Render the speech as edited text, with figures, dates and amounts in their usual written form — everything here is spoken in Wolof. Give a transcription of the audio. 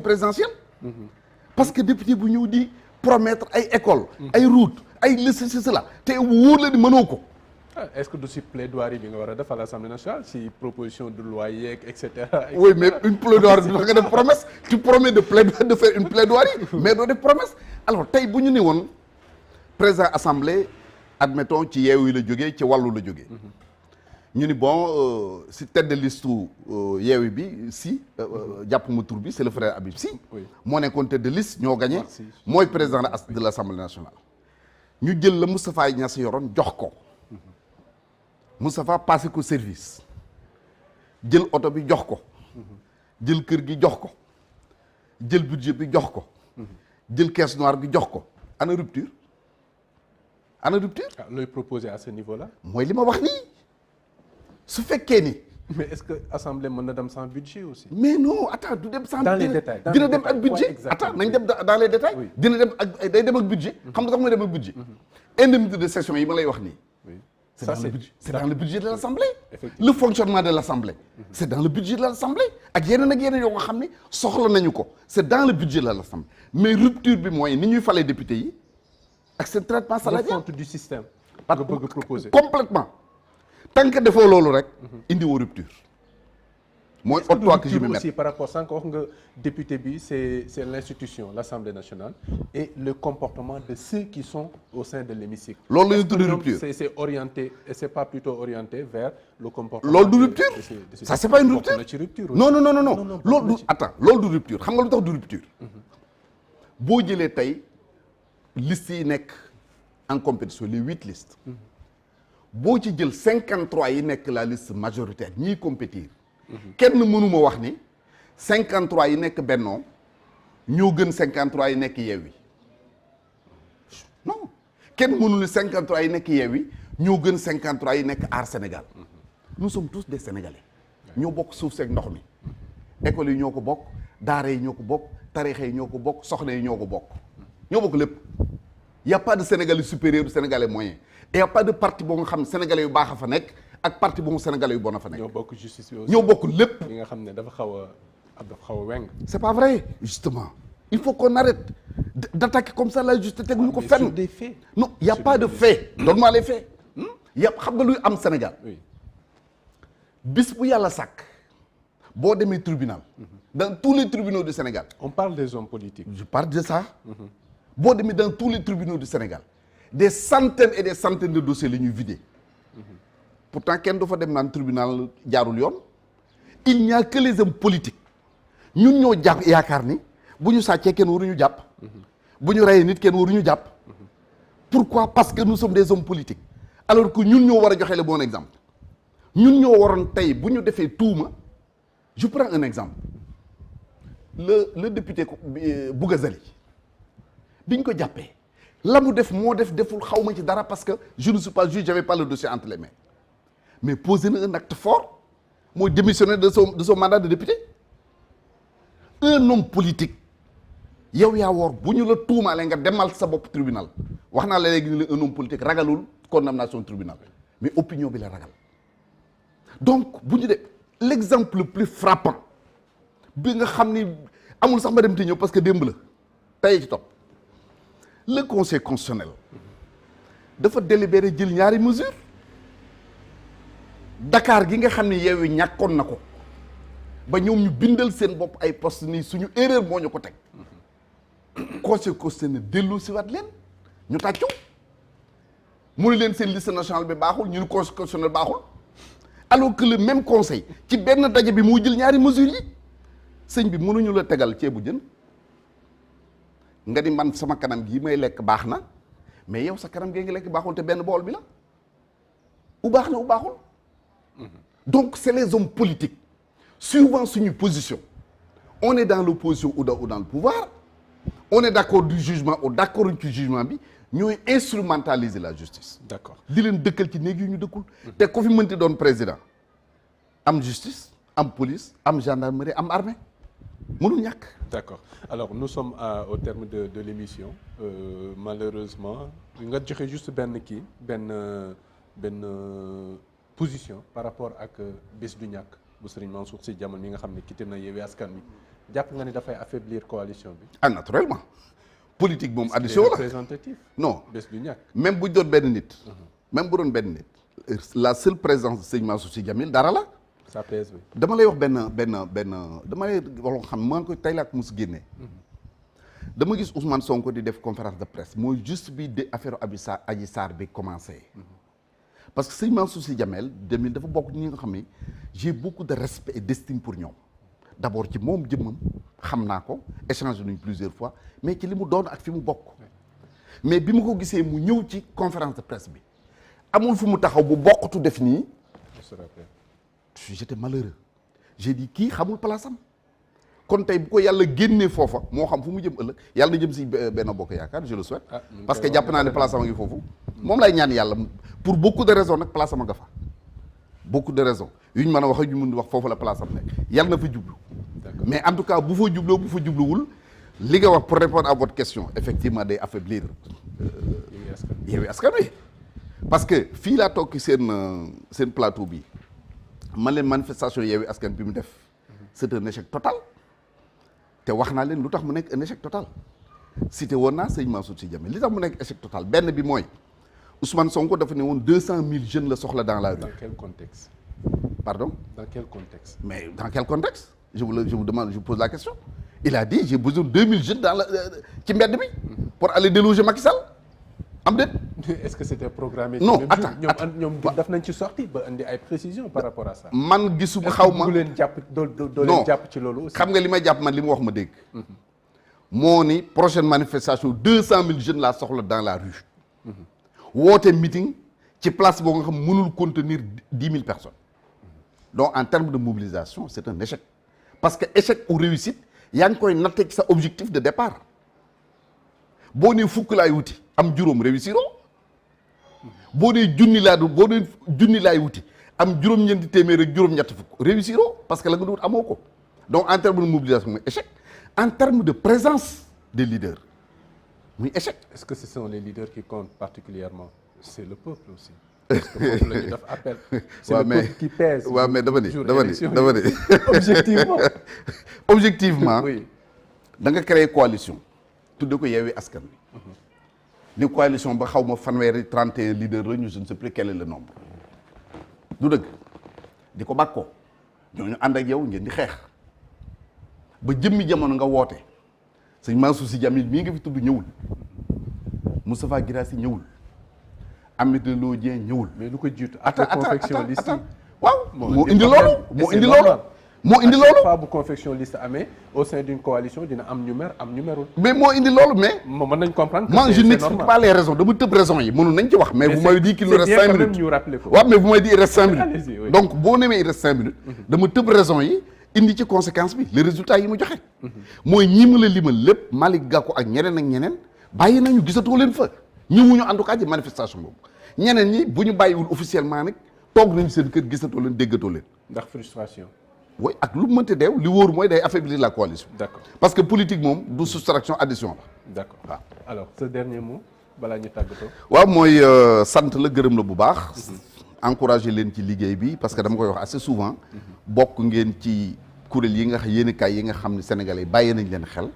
présidentielle. Parce que député bu ñëw di promettre ay école ay route ay liste cela te wóor la ni mënoo ko. est-ce que du si plaidoirie bi nga war a def à l'Assemblée nationale si proposition de loi yeeg et cetera. oui mais une plaidoirie du nga def promesse tu promets de faire une plaidoirie mais doo def promesse. alors tey bu ñu ne woon président assemblée admettons ci Yewwi la jógee ci Wallu la jógee. ñu ni bon si tête de liste Yewwi bi si jàpp ma tur bi c'est le frère Habib Sy. moo nekkoon tête de liste ñoo gagné. mooy président de l'Assemblée nationale. ñu jël la Moustapha Niasse yoroon jox ko. Moustapha passé ko service. jël oto bi jox ko. jël kër gi jox ko. jël budget bi jox ko. jël caisse noire bi jox ko. ana rupture. ana rupture. ah looy proposer à ce niveau-là. mooy li ma wax nii. su fekkee ni. mais est-ce que assemblée mën na dem sans budget aussi. mais non attends du dem sans. dans les détails dina dem ak budget. attends nañ dem dans les détails. dina dem ak day dem ak budget. xam nga tax mooy dem ak budget. indemnité de session yi ma lay wax nii. c'est dans le budget de l'Assemblée. le fonctionnement de l'Assemblée. c'est dans le budget de l'Assemblée. ak yeneen yoo nga xam ne soxla nañu ko. c'est dans le budget de l'Assemblée. mais rupture bi mooy ni ñuy falee député yi ak seen traitement salarial. refonte du système. nga bëgg proposer complètement. tant que defoo loolu rek. indi woo rupture. mooy toi que je me mets aussi par rapport sànq wax nga député bi c'est l'institution l'Assemblée nationale et le comportement de ceux qui sont au sein de l'hémicycle. loolu la ñu tudd rupture. c'est orienté et c'est pas plutôt orienté vers le comportement. loolu du rupture ça c'est pas une rupture. na ci rupture non loolu du attends loolu du rupture xam nga lu tax du rupture. boo jëlee tey listes yi nekk en compétition les 8 listes. boo ci jël 53 yi nekk la liste majoritaire ñiy compétir. kenn mënuma wax ni 53 yi nekk Benno ñoo gën 53 yi nekk Yewwi non kenn mënul ni 53 yi nekk Yewwi ñoo gën 53 yi nekk Aar Sénégal nous sommes tous des Sénégalais ñoo bokk suuf seeg ndox mi écoles yi ñoo ko bokk daara yi ñoo ko bokk tarixa yi ñoo ko bokk soxna yi ñoo ko bokk lépp y a pas de Sénégalais supérieur du Sénégalais moyen et y a pas de parti boo nga xam ne Sénégalais yu baax a fa nekk ak parti bu mu Sénégalais yu bon a fa nekk. ñoo bokk justice bi aussi. ñoo bokk lépp. li nga xam ne dafa xaw a weng. c'est pas vrai justement il faut qu'on arrête d'attaquer comme ça la justice teguñu ko fenn. sur des faits. non y a pas de faits. donne-moi les faits. xam nga luy am Sénégal. oui bis bu yàlla sàkk boo demee tribunal. dans tous les tribunaux du Sénégal. on parle des hommes politiques. je parle de ça. boo demee dans tous les tribunaux du Sénégal des centaines et des centaines de dossiers la ñuy vider. pourtant kenn du fa dem naan tribunal jaarul yoon il n'y a que les hommes politiques ñun ñoo jàpp yaakaar ni bu ñu sàccee kenn waruñu jàpp bu ñu reyee nit kenn waruñu jàpp pourquoi parce que nous sommes des hommes politiques alors que ñun ñoo war a joxe le bon exemple ñun ñoo waroon tey bu ñu defee tuuma je prends un exemple le député Bougazali biñ ko jàppee la mu def moo deful xaw ma ci dara parce que je ne suis pas juge j'avais pas le dossier entre les mains mais poser na un acte fort mooy démissionner de son mandat de député un homme politique yow yaa woor bu ñu la tuumaalee nga demal sa bopp tribunal wax naa la léegi ni la un homme politique ragalul condamnation tribunal mais opinion bi la ragal donc bu ñu de l'exemple le plus frappant bi nga xam ni amul sax ma dem te ñëw parce que démb la tey ci topp le conseil constitutionnel dafa délibéré jël ñaari mesures Dakar gi nga xam ne Yewwi ñàkkoon na ko ba ñoom ñu bindal seen bopp ay poste nii suñu erreur moo ñu ko teg conseil constitutionnel dellu si waat leen ñu tàccu mu ne leen seen liste nationale bi baaxul ñu ne conseil constitutionnel baaxul alors que le même conseil ci benn daje bi moo jël ñaari mesures yi sëñ bi mënuñu la tegal ceebu jën nga ni man sama kanam gi may lekk baax na mais yow sa kanam gee ngi lekk baaxul te benn bool bi la u baax na u baaxul donc c'est les hommes politiques suivant suñu position on est dans l'opposition ou dans le pouvoir on est d'accord du jugement ou d'accord ci jugement bi ñooy instrumentaliser la justice d'accord di leen dëkkal ci néeg yu ñu dëkkul te ko fi mënti doon président am justice am police am gendarmerie am armée mënul ñàkk. D'accord. Alors nous sommes au terme de l'émission malheureusement nga joxe juste benn position par rapport ak bés du ñàkk bu Serigne Mansour Sy Djamil mi nga xam ne quitté na Yewwi Askan Wi jàpp nga ni dafay affaiblir coalition bi. ah naturellement politique moom Est-ce qu'il est addition la représentatif. non bés du ñàkk. même bu doon benn nit même bu doon benn nit la seule présence de sëñ Mansour Sy Djamil dara la ça pèse oui. dama lay wax benn dama lay wax xam maa ngi koy tey laa ko mos génnee dama gis Ousmane Sonko di def conférence de presse mooy juste bi de affaire Adji Sarr bi commencé parce que sëñ Mansour Sy Djamil dafa bokk ñi nga xam ne j'ai beaucoup de respect et d'estime pour ñoom d'abord ci moom jëmmam xam naa ko échangé nañ plusieurs fois mais ci li mu doon ak fi mu bokk mais bi ma ko gisee mu ñëw ci conférence de presse bi amul fu mu taxaw bu bokkatu def nii j'étais malheureux j'ai dit kii xamul place am kon tey bu ko yàlla génnee foofa moo xam fu mu jëm ëllëg yàlla na jëm si Benno Bokk Yaakaar je le souhaite parce que jàpp naa ne place am a ngi foofu moom lay ñaan yàlla pour beaucoup de raisons nag place am a nga fa beaucoup de raisons yu ñu mën a wax yu ñu mën wax foofu la place am nekk yàlla na fa jublu mais en tout cas bu fa jubloo bu fa jubluwul li nga wax pour répondre à votre question effectivement day affaiblir Yewwi Askan Wi parce que fii laa toog ci seen plateau bi man leen manifestation Yewwi Askan bi mu def c'est un échec total te wax naa leen lu tax mu nekk un échec total cité woon naa sëñ Mansour Sy Djamil li tax mu nekk échec total benn bi mooy Ousmane Sonko dafa ne woon 200 000 jeunes la soxla dans la rue. Dans quel contexte? Pardon? Dans quel contexte? Mais dans quel contexte? Je vous demande, je vous pose la question. Il a dit j'ai besoin de 2000 jeunes dans la ci mbedd bi pour aller déloger Macky Sall am déet. Est-ce que c'était programmé? Non, attends, ñoom daf nañ ci sorti ba indi ay précisions par rapport à ça. man gisuma xaw ma bu leen jàpp doo leen jàpp ci loolu aussi. xam nga li ma jàpp man li mu wax ma dégg. moo ni prochaine manifestation 200 000 jeunes laa soxla dans la rue. woote meeting ci place boo nga xam mënul contenir 10 000 personnes. donc en termes de mobilisation c'est un échec parce que échec ou réussite yaa ngi koy natte ci sa objectif de départ boo nee fukk laay wuti am juróom réussiroo boo nee junni laay wuti am juróom-ñeenti téeméer ak juróom-ñett fukk réussiroo parce que la nga doon amoo ko donc en termes de mobilisation muy échec en termes de présence des leaders muy échec. Est-ce que ce sont les leaders qui comptent particulièrement? C'est le peuple aussi. Parce que foofu la ñu def appel. C'est le peuple qui pèse. waaw mais dama ni objectivement. objectivement. oui. da nga créer coalition. tudde ko Yewwi Askan Wi. ni coalition ba xaw ma fanweeri 31 leaders la ñu je ne sais plus quel est le nombre. du dëgg di ko bàkkoo ñooñu ànd ak yow ngeen di xeex ba jëmmi jamono nga woote sëñ Mansour Sy Djamil mii nga fi tudd ñëwul Moustapha Guirassy ñëwul Aminata Lô Dieng ñëwul. mais lu ko jiitu après confection liste yi. waaw moo indi loolu fois bu confection liste amee au sein d'une coalition dina am ñu mer am ñu merul. mais moo indi loolu mais. mën nañ comprendre que moi je n'explique pas les raisons dama tëb raisons yi mënu nañ ci wax. mais vous m'avez dit qu'il nous reste 5 minutes ñu rappeler ko. waaw mais vous m'avez dit il reste 5 minutes. Allez-y, oui. donc boo nemee il reste 5 minutes. dama tëb raisons yi indi ci conséquence bi les résultats yi mu joxe. mooy ñi ma la limal lépp Malick Gakou ak ñeneen bàyyi nañu gisatoo leen fa ñëwuñu en tout cas ci manifestation boobu ñeneen ñi bu ñu bàyyiwul officiellement nag toog nañu seen kër gisatoo leen déggatoo leen. ndax frustration. oui ak lu mu mënti deew li wóor mooy day affaiblir la coalition. D'accord. parce que politique moom du soustraction addition la. D'accord. waaw alors ce dernier mot balaa ñu tàggatoo. waaw mooy sant la gërëm la bu baax. encourager leen ci liggéey bi parce que dama koy wax assez souvent. bokk ngeen ci kuréel yi nga xam yéenekaay yi nga xam ne sénégalais bàyyi nañ leen xel.